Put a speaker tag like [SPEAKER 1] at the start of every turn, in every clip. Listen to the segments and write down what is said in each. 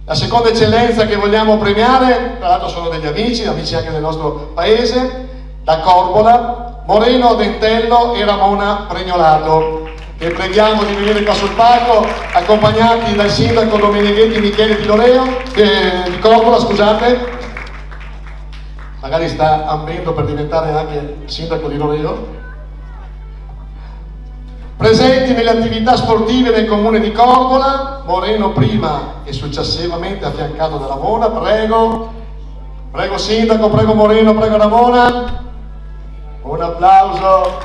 [SPEAKER 1] La seconda eccellenza che vogliamo premiare, tra l'altro sono degli amici anche del nostro paese, da Corbola, Moreno, Dentello e Ramona Pregnolato, che preghiamo di venire qua sul palco, accompagnati dal sindaco Domeneghetti Michele di Corbola, scusate, magari sta ambendo per diventare anche sindaco di Loreo. Presenti nelle attività sportive del comune di Corbola, Moreno prima e successivamente affiancato da Ramona. Prego sindaco, prego Moreno, prego Ramona. Un applauso.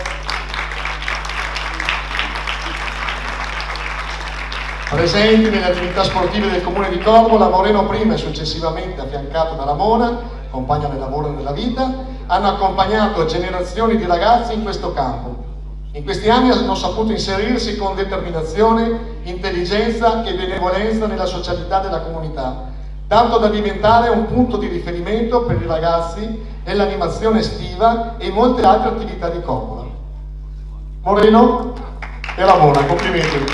[SPEAKER 1] Presenti nelle attività sportive del comune di Corbola, Moreno prima e successivamente affiancato da Ramona, compagna del lavoro e della vita, hanno accompagnato generazioni di ragazzi in questo campo. In questi anni hanno saputo inserirsi con determinazione, intelligenza e benevolenza nella socialità della comunità, tanto da diventare un punto di riferimento per i ragazzi nell'animazione estiva e in molte altre attività di Corbola. Moreno e Ramona, complimenti.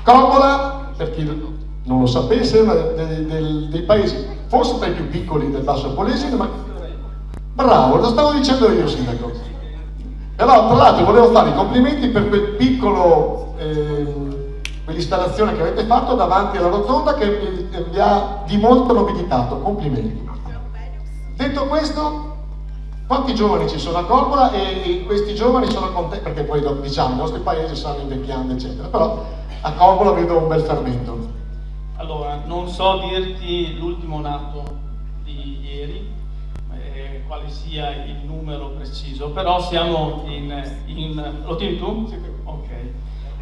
[SPEAKER 1] Corbola, per chi non lo sapesse, ma dei paesi forse tra i più piccoli del Basso Polesine, ma bravo, lo stavo dicendo io, sindaco. Però tra l'altro volevo fare i complimenti per quel piccolo quell'installazione che avete fatto davanti alla rotonda che vi ha di molto nobilitato. Complimenti. Detto questo, quanti giovani ci sono a Corbola e questi giovani sono contenti, perché poi diciamo i nostri paesi stanno invecchiando eccetera, però a Corbola vedo un bel fermento.
[SPEAKER 2] Allora, non so dirti l'ultimo nato di ieri, quale sia il numero preciso, però siamo lo tieni tu? Sì. Ok.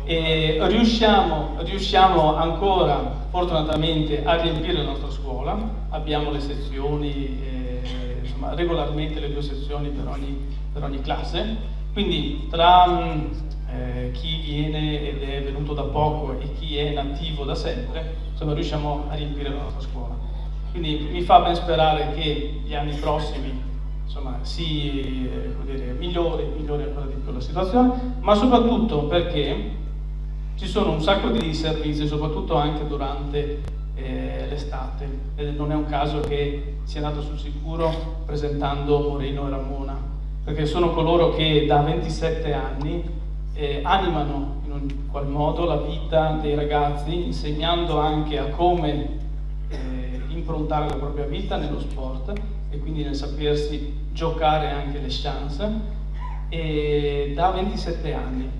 [SPEAKER 2] E riusciamo ancora fortunatamente a riempire la nostra scuola, abbiamo le sezioni, insomma regolarmente le 2 sezioni per ogni classe, quindi tra chi viene ed è venuto da poco e chi è nativo da sempre, insomma riusciamo a riempire la nostra scuola. Quindi mi fa ben sperare che gli anni prossimi insomma si migliori ancora di più la situazione, ma soprattutto perché ci sono un sacco di servizi, soprattutto anche durante l'estate, e non è un caso che sia andato sul sicuro presentando Moreno e Ramona, perché sono coloro che da 27 anni animano in un qual modo la vita dei ragazzi, insegnando anche a come improntare la propria vita nello sport e quindi nel sapersi giocare anche le chance, e da 27 anni.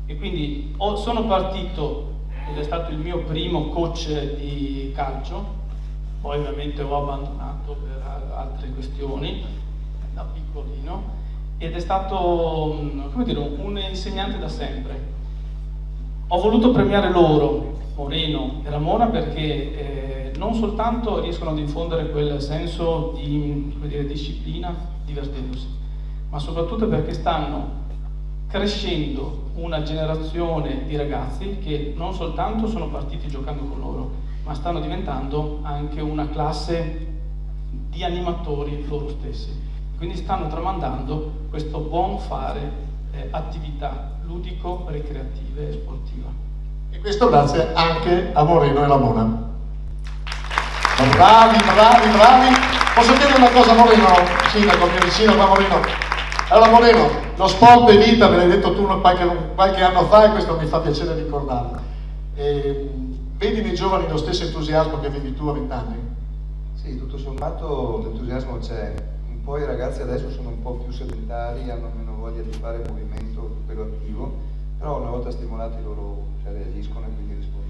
[SPEAKER 2] E quindi sono partito, ed è stato il mio primo coach di calcio, poi ovviamente ho abbandonato per altre questioni da piccolino, ed è stato, come dire, un insegnante da sempre. Ho voluto premiare loro, Moreno e Ramona, perché non soltanto riescono ad infondere quel senso di disciplina divertendosi, ma soprattutto perché stanno crescendo una generazione di ragazzi che non soltanto sono partiti giocando con loro, ma stanno diventando anche una classe di animatori loro stessi. Quindi stanno tramandando questo buon fare attività ludico-ricreative e sportiva.
[SPEAKER 1] E questo grazie anche a Moreno e Ramona. Bravi. Posso dire una cosa, Moreno, sindaco, mio vicino qua Moreno. Allora Moreno, lo sport è vita, me l'hai detto tu qualche anno fa e questo mi fa piacere ricordarlo. Vedi nei giovani lo stesso entusiasmo che avevi tu a 20 anni?
[SPEAKER 3] Sì, tutto sommato l'entusiasmo c'è. Un po' i ragazzi adesso sono un po' più sedentari, hanno meno voglia di fare movimento quello attivo, però una volta stimolati loro reagiscono e quindi rispondono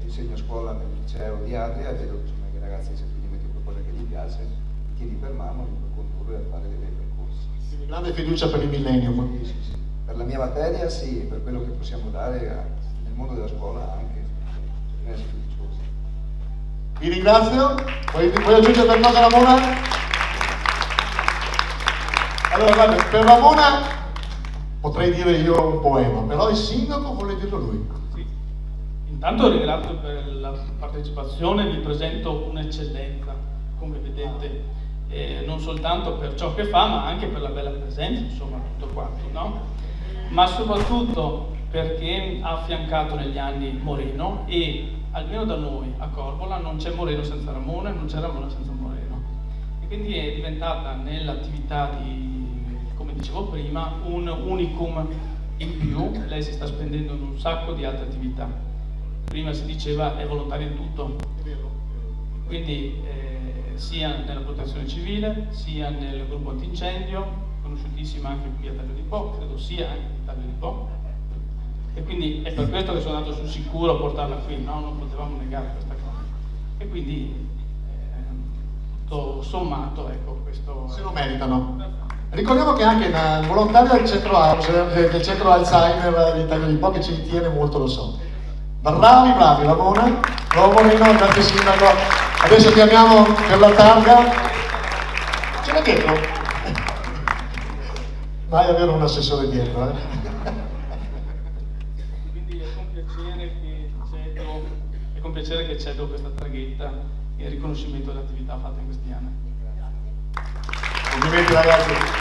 [SPEAKER 3] insegno a scuola nel liceo di Adria e vedo che i ragazzi, se tu gli metti qualcosa che gli piace, li tieni per mano, li puoi condurre a fare dei bei percorsi.
[SPEAKER 1] Quindi grande fiducia per il millennium.
[SPEAKER 3] Sì. Per la mia materia sì, per quello che possiamo dare nel mondo della scuola anche.
[SPEAKER 1] Vi ringrazio. Vuoi aggiungere qualcosa, Ramona? Allora guarda, per Ramona potrei dire io un poema, però il sindaco vuole dirlo lui.
[SPEAKER 2] Sì. Intanto ringrazio per la partecipazione, vi presento un'eccellenza, come vedete, non soltanto per ciò che fa, ma anche per la bella presenza, insomma, tutto quanto, no? ma soprattutto perché ha affiancato negli anni Moreno, e almeno da noi a Corbola non c'è Moreno senza Ramone, non c'è Ramone senza Moreno, e quindi è diventata nell'attività di, come dicevo prima, un unicum in più. Lei si sta spendendo in un sacco di altre attività. Prima si diceva è volontaria in tutto, quindi sia nella protezione civile, sia nel gruppo antincendio, conosciutissima anche qui a Taglio di Po, credo sia anche a Taglio di Po, e quindi è per questo che sono andato sul sicuro a portarla qui, no? Non potevamo negare questa cosa, e quindi tutto sommato, ecco, questo
[SPEAKER 1] se lo meritano. Ricordiamo che anche il volontario del centro Alzheimer di Taglio di Po che ci tiene molto, lo so. Bravi, Ramona, bravo Moreno, grazie Sindaco. Adesso chiamiamo per la targa. Ce l'ha dietro? Mai avere un assessore dietro,
[SPEAKER 2] Quindi è con piacere che cedo questa targhetta in riconoscimento dell'attività fatta in questi anni.
[SPEAKER 1] Complimenti ragazzi.